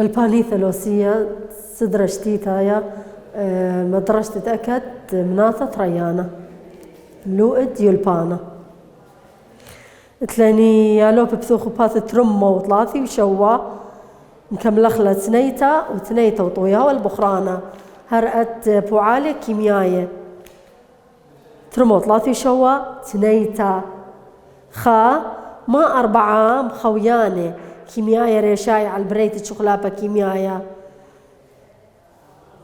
ملباني ثلوسية صدر شتيتايا مدرش تتأكد مناثة ريانة لوئد يلبانا تلاني يالو ببثوخو باث ترمو وطلاثي وشوا مكملخلة تنيتا وتنيتا وطويا والبخرانة هرأت بوعالي كيمياية ترمو وطلاثي وشوا تنيتا خا ما 4 مخويانة كيمياية ريشاي على البريت شخلابة كيمياية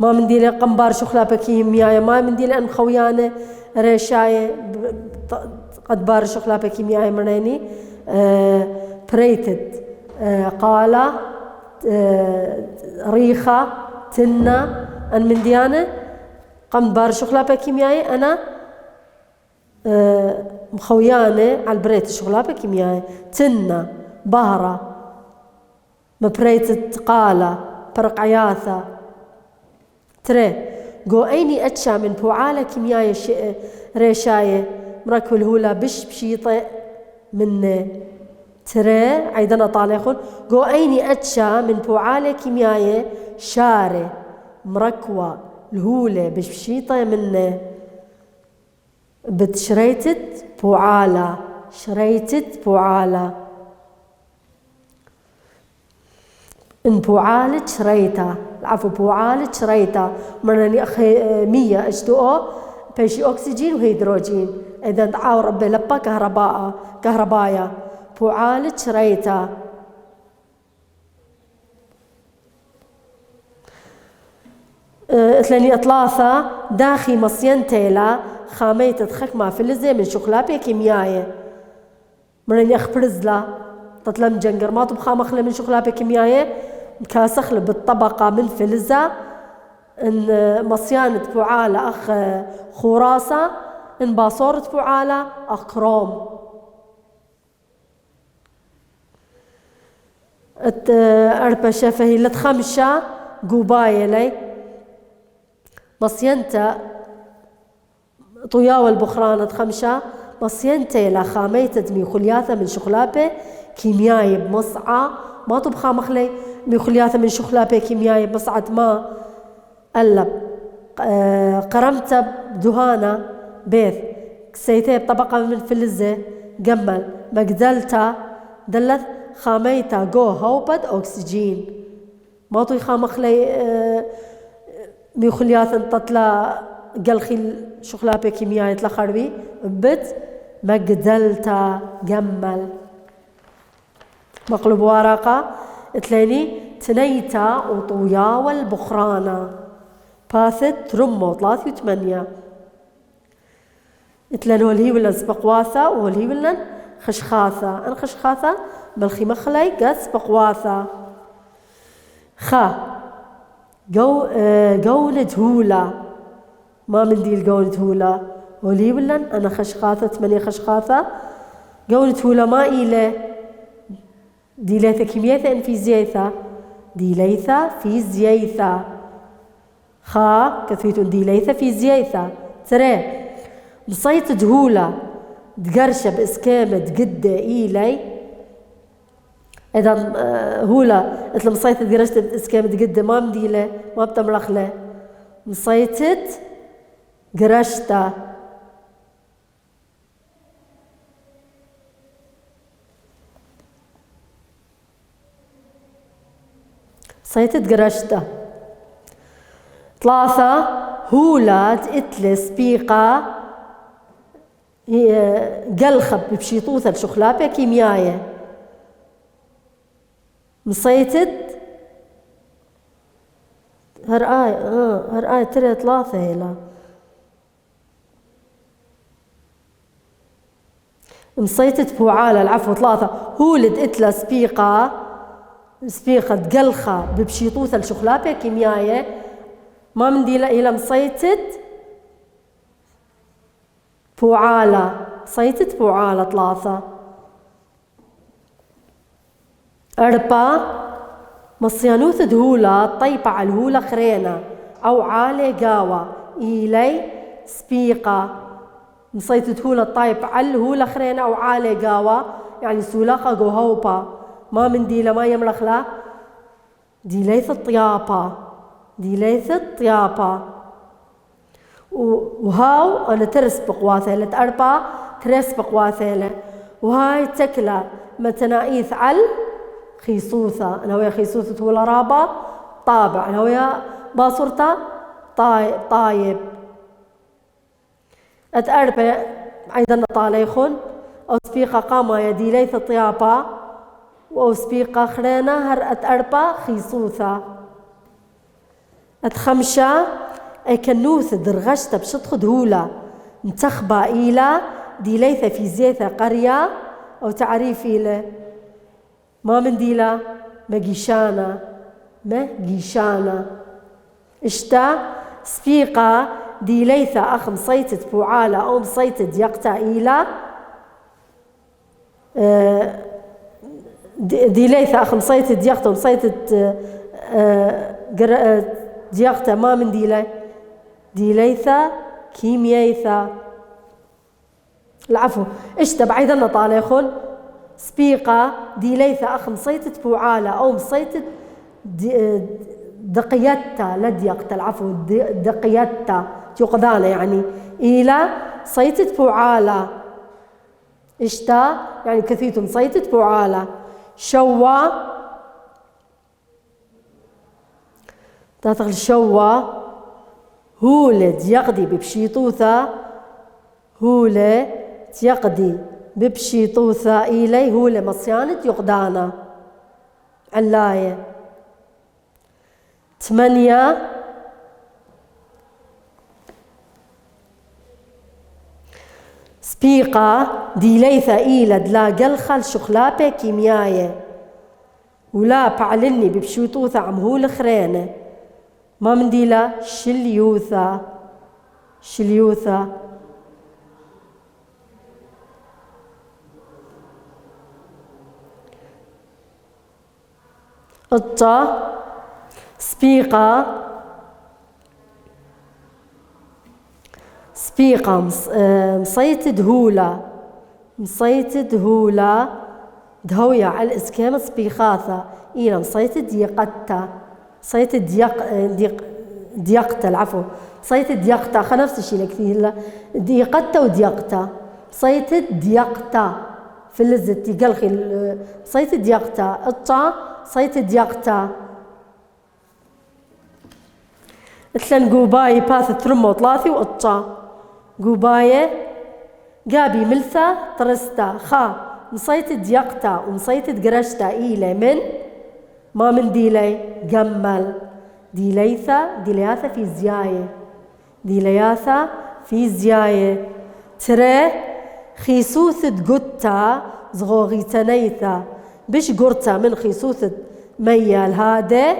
ما مندي لي قنبار شخلابة كيمياية ما مندي لي مخويانة ريشاي قد بار شخلابة كيمياية مريني بريتت قالة ريخة تنة أن من ديانة قم بار شخلابة كيميائي أنا مخويانة على البريت شخلابة كيميائي تنة بهرة مبريت قالة برق عياثة تري جو أيني أتشا من بوعالة كيميائي ريشاية مركب الهولا بشيطة من ترى عيدنا طالعون جو أيني أتشا من بوعالة كيميائية شارة مركوة الهولة بشيطة من بتشريتت بوعالة شريتت بوعالة إن بوعالة شريتا العفو بوعالة شريتا مرني أخي 100 H2O بيشي أكسجين وهيدروجين إذا تعاور بلبا كهربايا بوعالة شريتا ثلاني أطلاثة داخي مصين تيلا خاميت تخكمة فلزة من شخلابة كيميائية مرني أخبرزلا تطلم جنجر ما تبخا مخلة من شخلابة كيميائية كاسخل بالطبقة من فلزة إن مصيانة بوعالة أخ خراسة إن باصورة بوعالة أخ كروم أربا شفهي لتخمشة قوباية لي مصيانتا طياوة البخرانة تخمشة مصيانتا لا خاميتا دمي خلياثة من شخلابة كيميائي بمصعة ما تبخا مخلي من خلياثة من شخلابة كيميائي بمصعة ما قلب قرمت بدهانة بيث كسيتي بطبقة من فلزة جمل مقدلتا دلت خاميتا جو هوبد أكسجين ما طي خامخلي ميخليات تطلع قلخي شخلابة كيميائية تلخربي بت مقدلتا جمل مقلب ورقة تليني تنيتا وطويا والبخرانة باثت ترمو 3 و8 تلين هولهي ولا سبقواثة وهولهي ولا خشخاثة خشخاثة بلخي مخلي قد سبقواثة خا قولة هولا ما من دي القولة هولا هولهي ولا أنا خشخاثة 8 خشخاثة قولة هولا ما إيله ديليثة كيمياثة إن في زيثة ديليثة في زيثة خا كثويتون ديليثة في زيثة ترى بصيت دهولة تقرشة بإسكامة قدة إيلي إذا هولا مثل مصيت تقرشة بإسكامة قدة ما مديلة ما بتمرخلة مصيتت قرشتة صيتت قرشتة 3 هولات اتلس بيقة قلخب بشيطوثة الشخلابة كيميائية مصيتت هرآية ترى 3 هيلا مصيتت بوعالة العفو 3 هولد اتلس بيقة سبيقة قلخة ببشيطوثة الشخلابة كيميائية ما مندي إلى مصيتت بوعالة صيتت بوعالة 3 4 مصيانوث دهولة طيبة على الهولة خرينة أو عالي قاوة إلي سبيقة مصيتت هولة طيب على الهولة خرينة أو عالي قاوة يعني سولاقة قوهوبة ما منديلة ما يمرخ له دي ليث الطيابة، دي ليث الطيابة. وهاو أنا ترس بقواثيلة تأربا ترس بقواثيلة. وهاي تكلا متنايث عل خيصوثة، أنا ويا خيصوثة ولا رابا طابع، أنا ويا باصرتا طايب. أتأربا أيضا طاليخون أو سبيقة قاما يدي ليث طيابة أو سبيقة خرينا هر أتأربا خيصوثة. أتخمشة أي كنوث درغشتة بشطخ دهولة متخبى إيلا دي ليثة في زيثة قرية أو تعريف إيلا ما من ديلا مجيشانة مجيشانة. اشتا سبيقة دي ليثة أخ مصيتت بوعالة أو مصيتت يقتا إيلا دي ليثة أخ مصيتت ديقتا ومصيتت ديقتا ما من ديلا دي ليثة كيميايثة. العفو اشتا بعيدنا طاليخون سبيقة دي ليثة أخ مصيتت بوعالة أو مصيتت دقيتا لديقتا. العفو دقيتا يقضانا يعني إيلا صيتت بوعالة. اشتا يعني كثيت مصيتت بوعالة. شوا تاتغل شوا هولد يقضي ببشيطوثة هولة يقضي ببشيطوثة إيلي هولة مصيانة يقضانا علاية. 8 سبيقة دي ليثة إيلا دلا قلخل شخلابة كيمياية ولا بعلني ببشيطوثة عمهول خرينة ما من ديلا شليوثة شليوثة. الطا سبيقة سبيقة مصيت دهولة مصيت دهولة دهوية على الإسكيمة سبيقاثة إيلا مصيت ديقتا صيت ديقتا. العفو صيت ديقتا خا نفس الشيء لكثير ديقتا وديقتا صيت ديقتا في اللزة قلخي صيت ديقتا. الطا صيت ديقتا. اتلن قوباي باث ترمو طلاثي وقطا قوباية قابي ملثة ترستا خا مصيت ديقتا ومصيت قرشتا إيلي من ما من ديلي جمل ديليثة ديلياثة في زياية ديلياثة في زياية. ترى خيسوثة قطة زغوغي تنيثة بش قرطة من خيسوثة ميال هذا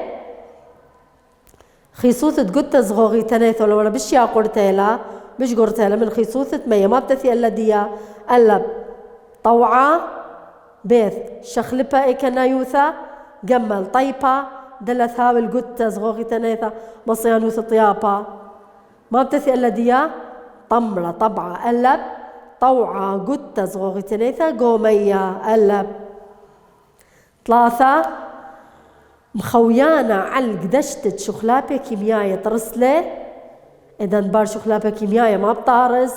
خيسوثة قطة زغوغي تنيثة ولا بش يا قرتيلا بش قرتيلا من خيسوثة ميا ما بتثي إلا ديا ألا طوعة بيث شخلبة إيكنايوثة جمل طيبة دلث هاو القطة زغوغي تنيثة مصيانوثة طيابة ما بتثي إلا ديا طمرة طبعة ألب طوعة قطة زغوغي تنيثة قومية ألب. 3 مخويانا على قدشتة شخلابة كيميائية ترسلة إذا بار شخلابة كيميائية ما بتارس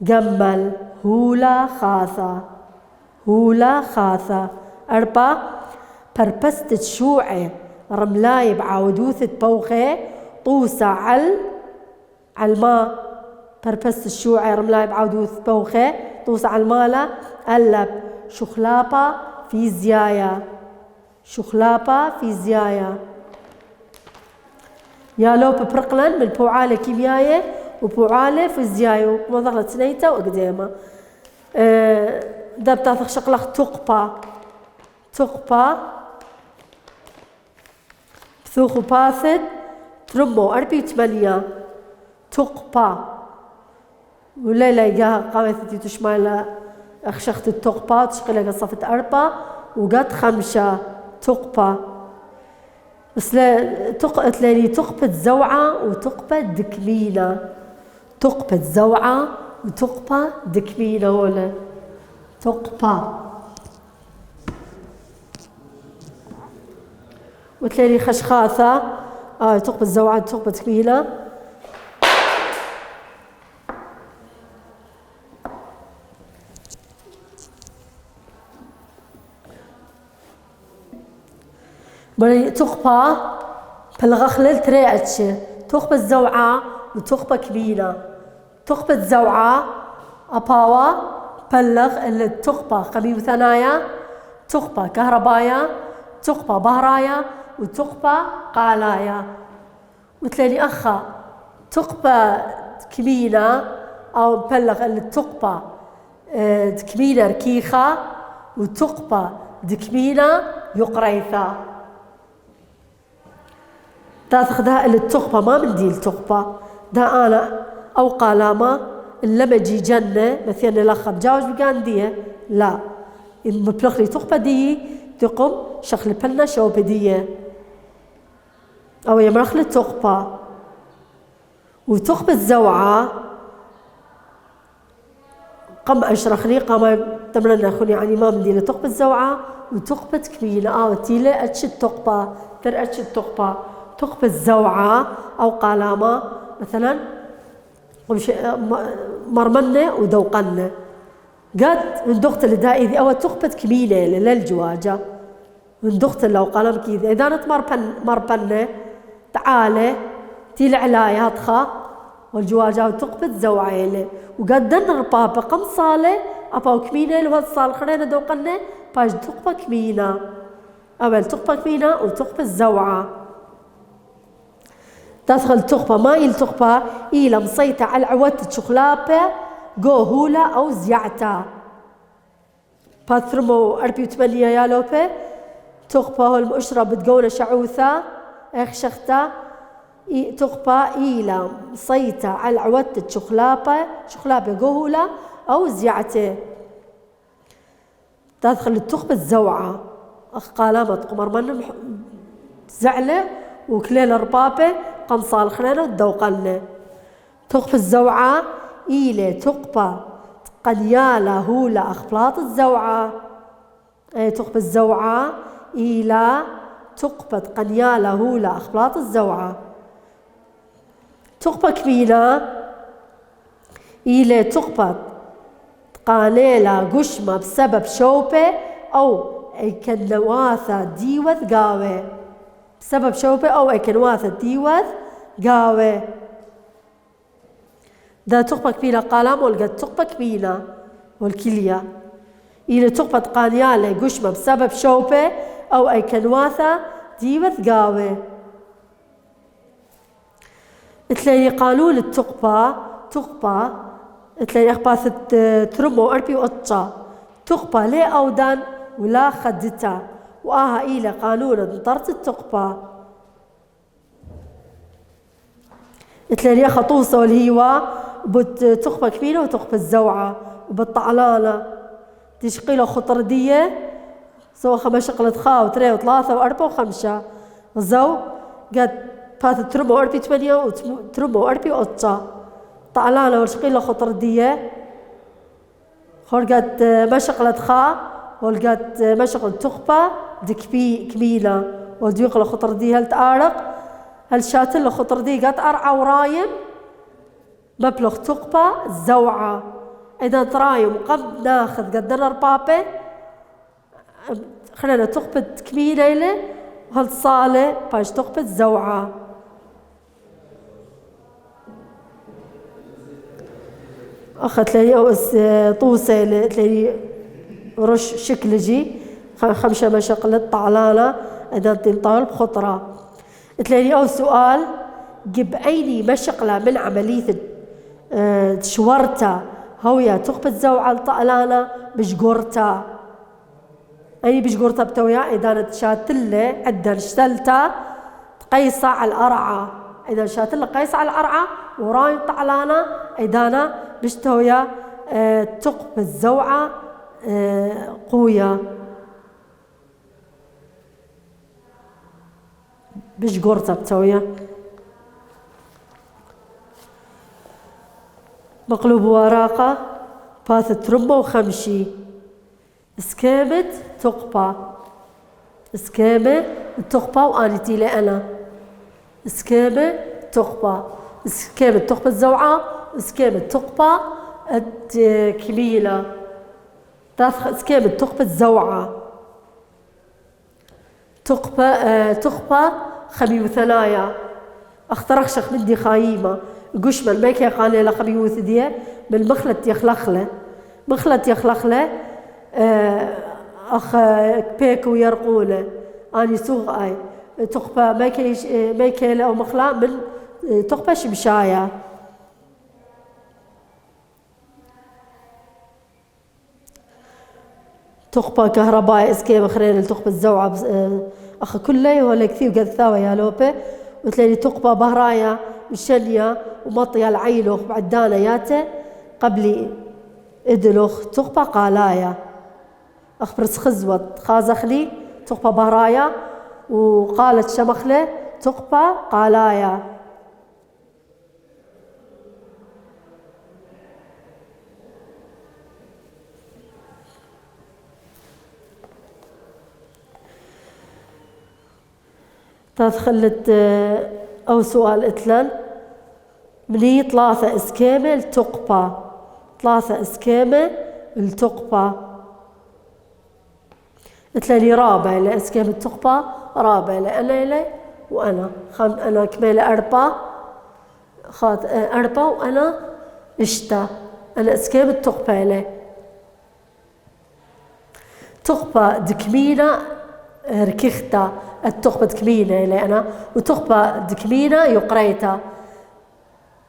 جمل هولا خاثة هولا خاثة. 4 بربستة شوعة رملاي بعودوثة بوخة طوسة على الماء بربستة الشوعة رملاي بعودوثة بوخة طوسة على الماء قلب شخلابة في زيايا شخلابة في زيايا. يا لو ببرقلن من بوعالة كيميائية وبوعالة في زيايا وما ضغلت سنيته وقديمة. داب تاثق شقلق تقبى بثوخ باثد ترمو 48 تقبى وليلة جاها قامت تشمال أخشخت التقبى تشقلها صفت 4 وقد 5 تقبى بس لا تلاقي تقبة زوعة وتقبة دكمينة تقبة زوعة وتقبة دكمينة ولا تقبى. وتلالي خشخاثة تقبة الزوعة تقبة كمينة. تقبة بالغخلل تريأتش تقبة الزوعة وتقبة كمينة. تقبة الزوعة أباوة بلغ التقبة قميم ثنايا، تقبة كهربايا، تقبة بهرايا، وتقبة قالايا. وتلاني أخا تقبة كمينة أو بلغ التقبة كمينة ركيخة، وتقبة دكمينة يقريثة. تاخذ التقبة ما من دي التقبة دا أنا أو قالامة لما جي جنة مثلا الأخ بجاوز بقاندية لا مبلغ لي تقبة دي تقوم شخل بلنا شو بدية أو يمرخ لي تقبة. وتقبة الزوعة قم أشرخني قام تمرنا خوني يعني ما من دي تقبة الزوعة وتقبة كمينة تيلة أتش التقبة تر أتش التقبة. تقبة الزوعة أو قلامة مثلا مرمنة ودوقنة قد من دخت الدائي ذي أو تقبة كمينة للجواجة من دخت لو قلم كذا إذا نت مربنة تعالى تيل علاية هتخا والجواجة وتقبة زوعة وقد دن ربابة قم صالة أباو كمينة لو هالصال خلينا دوقنة باش تقبة كمينة أول تقبة كمينة وتقبة الزوعة. تدخل تقبة ما إل تقبة إلى مصيتة على عوات شخلابة جوهولة أو زيعتا باثرمو 48 يالوبة تقبة هو المؤشرة بتقولة شعوثة إخشختا تقبة إلى مصيتة على عوات شخلابة جوهولة أو زيعتا. تدخل التقبة الزوعة قالامة قمر من زعلة وكليل ربابة قمصال خلينا ودوقلنا. تقبة الزوعة إلى تقبة قنيالة هولة أخبلاط الزوعة تقبة الزوعة إلى تقبة قنيالة هولة أخبلاط الزوعة. تقبة كمينة إلى تقبة قانيلة قشمة بسبب شوبة أو كنواثة ديوث قاوة بسبب شوبة أو كنواثة ديوث قاوة. دا تقبة كمينة قلم والقد تقبة كمينة والكلية إلى تقبة قانيالة قشمة بسبب شوبة أو كنواثة ديوث قاوة. تلاقي قانون التقبة تقبة تلاقي أخباثة ترمو أربي وقطة تقبة لا أودان ولا خدتا وآها إلى قانون انطرت التقبة. تلاقي خطوصة والهيوة بتقبة كمينة وتقبة الزوعة وبالطعلانة تشقيله خطردية سوى 5 شقلة خا وتري وثلاثة وأربعة وخمسة الزو قد بات ترمو أربي 8 وترمو أربي قطة طعلانة وشقيله خطردية خرجت مشقلة خا ولقت مشقلة تقبة دكبي كمينة وديق لخطردية هل تارق هل شاتل لخطردية قد أرعى ورايم مبلغ تقبة الزوعة. إذا ترايم قد ناخذ قدنا ربابة خلينا تقبة كمينة له وهل صالة باش تقبة الزوعة. أخذت لي طوسة تلاقي رش شكلجي 5 مشقلة طعلانة إذا تنطال بخطرة. تلاقي أو سؤال جب أيني مشقلة من عملية شورتا هويا تقبة زوعة الطعلانة بشقورتا أي بشقورتا بتويا إذا تشاتلة عدا اشتلتا تقيصة على القرعة إذا شاتلة قيصة على القرعة وراي طعلانة إذا بشتويا تقبة الزوعة قوية بشقورتا بتويا. مقلوب ورقة باث رمة وخمشي سكامة تقبة سكامة التقبة وأني تيلي أنا سكيمة تقبة سكيمة تقبة الزوعة سكيمة تقبة الكميلة سكيمة تقبة الزوعة تقبة خمي وثنايا اخترخشخ مندي خايمة قش من ميك يقاني لخمي وثدية من مخلط يخلخله مخلط يخلخله أخ بيك ويرقوله أني سوغ أي تقبة ميكيلة أو مخلع من تقبة شمشاية تقبة كهرباء اسكيمة خرين تقبة الزوعة أخ كله ولا كثير قد ثاوى يا لوبة وتلاقي تقبة بهرايا مشلية ومطية العيلوخ بعدانا ياته قبلي إدلوخ تقبة قالايا أخبرت خزوت خازخلي تقبة بهرايا وقالت شمخله تقبة قالايا تدخلت أو سؤال إتلن مني 3 اسكيمة التقبة 3 اسكيمة التقبة إتلني رابع لاسكيمة التقبة رابع لأنا وأنا أنا كمالة 4 خاط 4 وأنا إشتا أنا اسكيمة التقبة لي تقبة دكمينة ركختا التقبة دكمينة لي أنا وتقبة دكمينة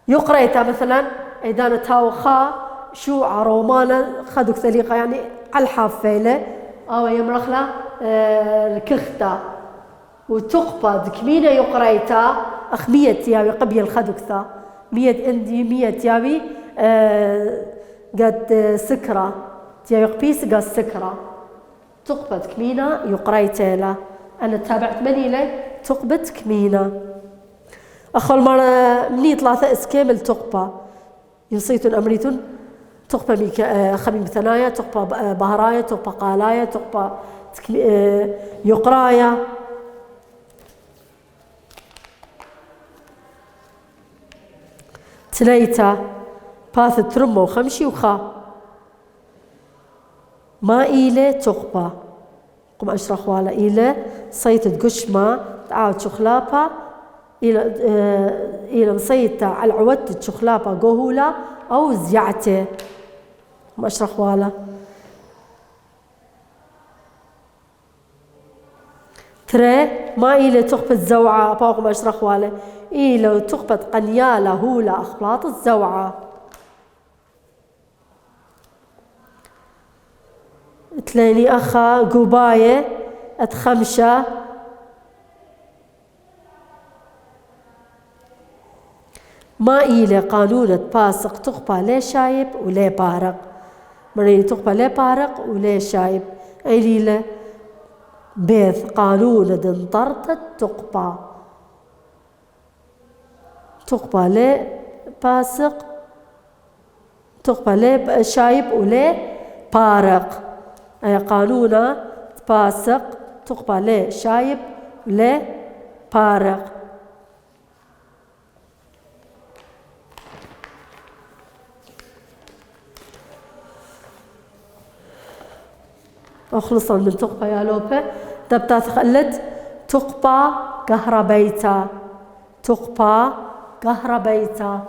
يقريتا مثلا إذا تاوخا شو عرومانا خدوك ثليقة يعني على الحافة لي أو يمرخلا ركختا وتقبة دكمينة يقريتا أخ 100 تياوي قبل الخدوكتا 100 عندي 100 تياوي قد سكرة تياوي قبيس قد سكرة تقبة كمينة يقريتيلا أنا تابعت مني لي تقبة كمينة أخل مرة مني 3 اسكيم التقبة ينصيتون أمريتون تقبة خميم ثنايا تقبة بهرايا تقبة قالايا تقبة يقرايا تليتا باث ترمو خمشي وخا ما إيلة تقبة قم أشرح والا إيلة صيت قشمة تعاود شخلابة إلى مصيتة على عودة شخلابة قهولة أو زيعته قم أشرح والا ترى ما إيلة تقبة زوعة باقم أشرح والا إيلة تقبة قنيالة هولة أخلاط الزوعة تليني أخا قباية أتخمشة ما إيلة قانون باسق تقبى لي شايب ولي بارق مريني تقبى لي بارق ولي شايب إيلة بيث قانون دنطرت تقبى لي باسق تقبى لي شايب ولي بارق أي قانونا باسق تقبى لي شايب ولي بارق أخلصا من تقبى يا لوبة تبتا تخلت تقبى كهربيتا تقبى كهربيتا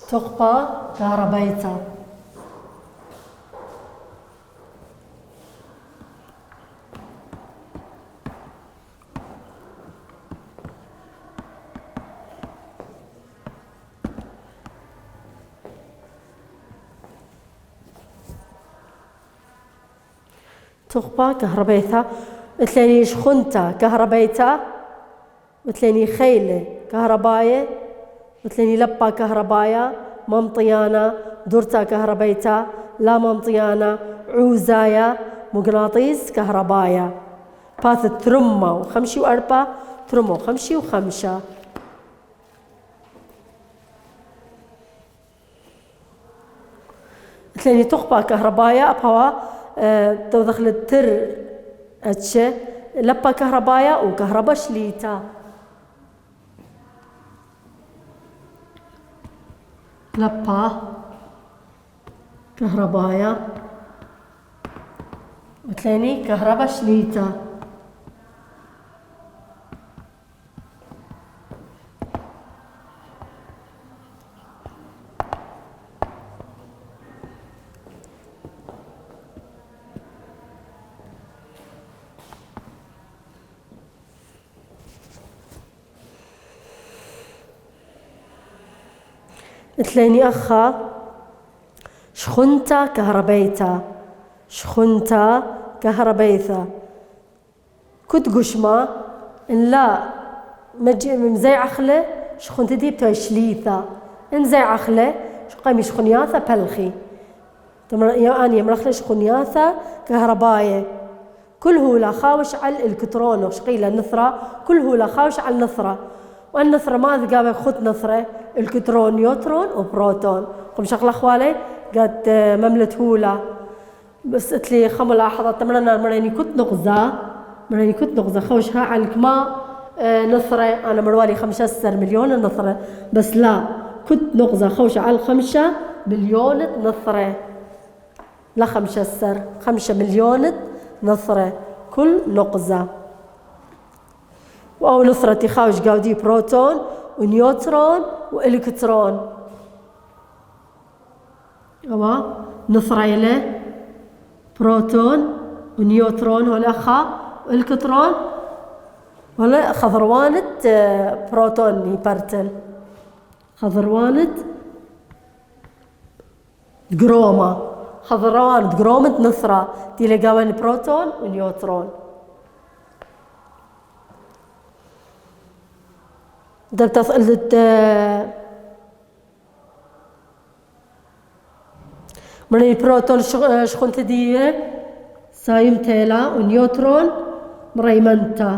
تقبى كهربيتا تقبى كهربيتا مثلني شخنتا كهربيتا مثلني خيلة كهرباية مثلني لبا كهربايا ممطيانا درتا كهربيتا لا ممطيانا عوزايا مغناطيس كهربايا باث ترمة وخمشي وأربعة ترمة وخمشي وخمشة تلاني تقبى كهربايا أبهوا دخل التر أتش لبا كهربايا وكهربا شليتا لبا كهربايا وتلاني كهربا شليتا. تلاني أخا شخنتا كهربيتا شخنتا كهربيتا كنت قشمة إن لا مزي عخلة شخنت دي بتوي شليثا إن زي عخلة قامي شخنياثا بلخي أني مرخلة شخنياثا كهرباية كل هو لا خاوش على الكترون وشقيلة نثرة كل هو لا خاوش على النثرة والنثرة ما ذقابك خط نثرة الكترون نيوترون وبروتون قم شغلة أخوالي قد مملت هولا بس قلت خم لاحظة تمرنا مريني كنت نغزة خوشها على الكما نثرة أنا مروالي 5 مليون نثرة بس لا كنت نغزة خوشة على 5 مليون نثرة لا 5 مليون نثرة كل نقزة أو نثرة تخاوش قاودي بروتون ونيوترون وإلكترون أما نثرة إلى بروتون ونيوترون ولا خا والكترون ولا خضروانة بروتون يبرتل خضروانة قرومة نثرة تلقاوان بروتون ونيوترون دبت من البروتون شخنت دي سايم تيلا ونيوترون مريمنتا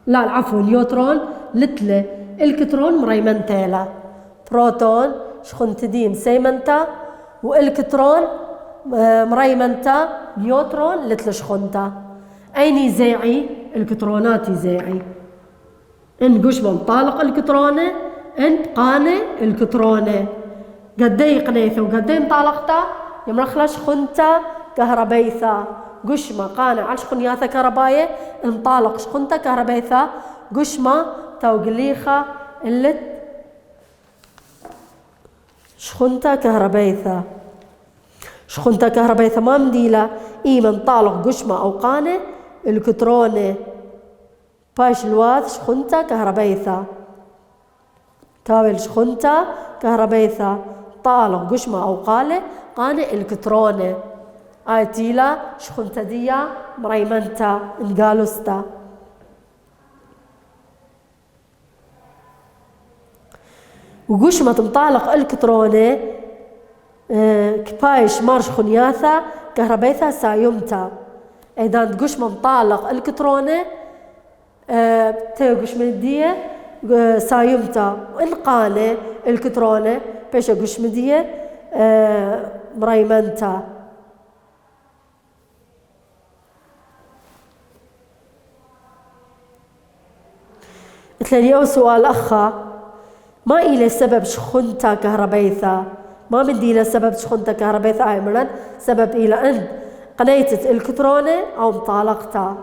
لا العفو نيوترون لتلة الكترون مريمنتيلا بروتون شخنت دي مسيمنتا والكترون مريمنتا نيوترون لتلة شخنتا أيني زيعي الكتروناتي زيعي إن قشبة مطالق الكترونة إن قانة الكترونة قدي قنيثة وقدي مطالقتا يمرخلش خنتا كهربيثا قشمة قانة على شخنياثة كهرباية انطالق شخنتا كهربيثا قشمة توقليخة اللت شخنتا كهربيثا ما مديلة إيمن طالق قشمة أو قانة الكترونة باش الواث شخنتا كهربيثا تاول شخنتا كهربيثا طالق قشمة أو قالة قانة الكترونة آيتيلا شخنتا ديا مريمنتا انقالوستا وقشمة مطالق الكترونة كبايش مارش خنياثا كهربيثا سايمتا ايضا قشمة مطالق الكترونة تيقش من دية سايمتا وإنقانة الكترونة بيش قش من دية مريمنتا مثلني أو سؤال أخا ما إلى سبب شخنتا كهربيثا ما بدي إلى سبب شخنتا كهربيثا عمرا سبب إلى أن قنيتت الكترونة أو مطالقتا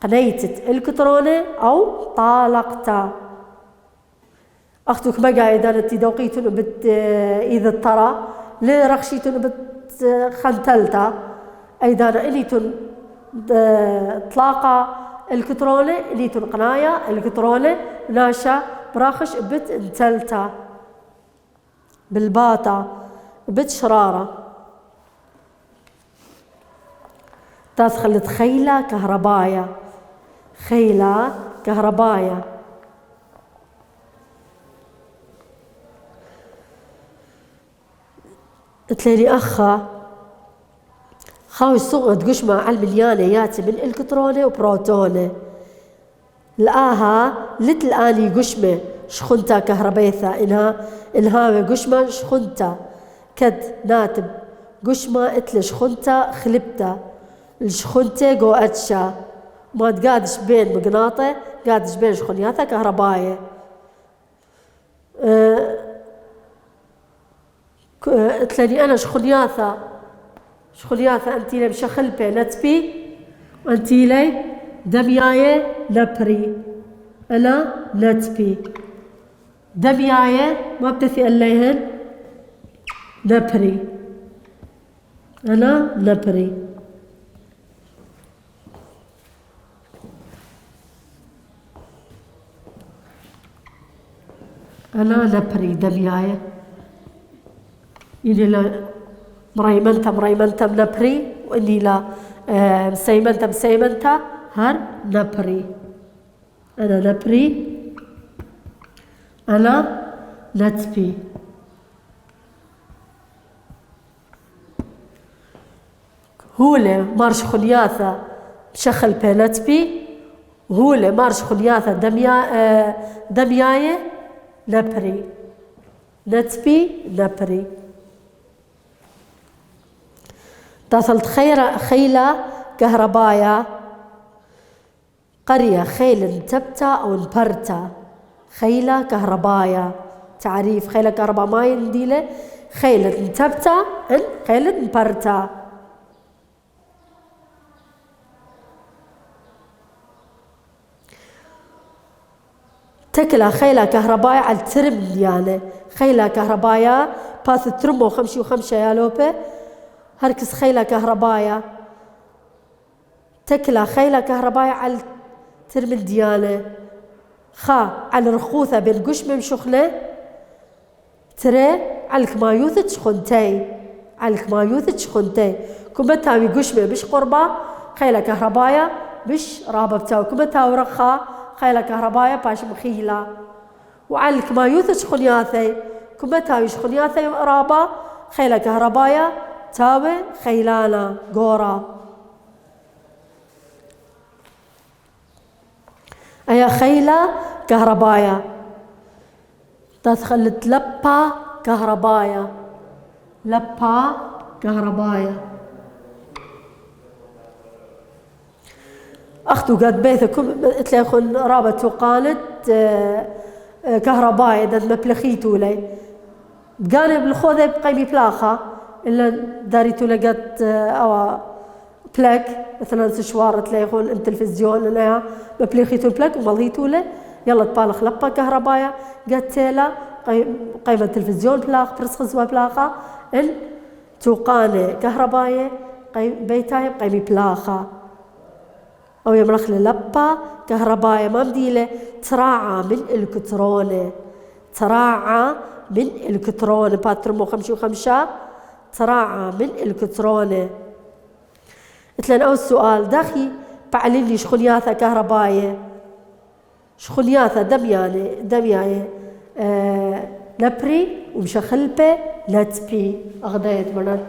قنيتت الكترونة أو طالقتا أختك ما قاعدة أنتي دوقيتن بت إذا ترى لرخشيتن بت خنتلتا أيضا إليتن طلاقة الكترونة إليتن قنايا الكترونة ناشا براخش بت انتلتا بالباطة بت شرارة تدخلت خيلة كهربايا تلاني أخا خاوش صغد قشمة على المليانة ياتي من الكترونة وبروتونة لقاها لتلقاني قشمة شخنتا كهربيثا إنها قشمة شخنتا كد ناتب قشمة اتل شخنتا خلبتا الشخنتا جو أتشا ما تقادش بين مقناطة قادش بين شخنياتا كهرباية اتلاني أنا شخنياتا أنتي لي بشخل بي نتبي وأنتي لي دمياية نبري أنا نتبي دمياية ما بتثي الليهن نبري أنا نبري أنا نبري دمياية إني لا مريمنتا نبري وإني لا مسيمنتا هر نبري أنا نبري أنا نتبي هولي مارش خلياثة بشخل بي نتبي هولي مارش خلياثة دمياية نبري نتبي نبري تصلت خيلة كهربايا قرية خيل تبتا أو نبرتا خيلة كهربايا تعريف خيلة كهرباء ما ينديله خيلة تبتا خيلة نبرتا تكلا خيلة كهربايا على الترم ديانة خيلة كهربايا باث ترمو 5 يا لوبة هركس خيلة كهربايا تكلا خيلة كهربايا على الترم ديانة على الرخوثة بين قشمة مشخنة ترى على الكمايوث تشخنتي كما تاوي قشمة بش قربة خيلة كهربايا بش رابة بتاوي كما تاوي رخا خيلة كهربايا باش مخيلة وعلى الكمايوث تشخنياثي كما تاوي شخنياثي رابة خيلة كهربايا تاوي خيلانا قورا أي خيلة كهربايا تدخلت لبا كهربايا أختو قد بيثكم تلاخون رابط وقالت كهربايا داد مبلخيتو لي بقاني بالخوذة بقيمي بلاخة إلا داريتو لقت أو بلاك مثلا سشوار تلاقون ام تلفزيون لها ببليخيتو البلاك ومضيتو له يلا تبالخ لبا كهربايا قالت لا قيمة تلفزيون بلاخ برسخ بلاخة ان توقاني كهربايا بيتاي بقيمي بلاخة او يمرخ لبا كهربايا ما مديله تراعى من الكترون باترمو 5 تراعى من الكترون مثلا أول سؤال داخي بعلن لي شخنياثة كهرباية شخنياثة دميانة نبري ومشخلبة نتبي أغداية منات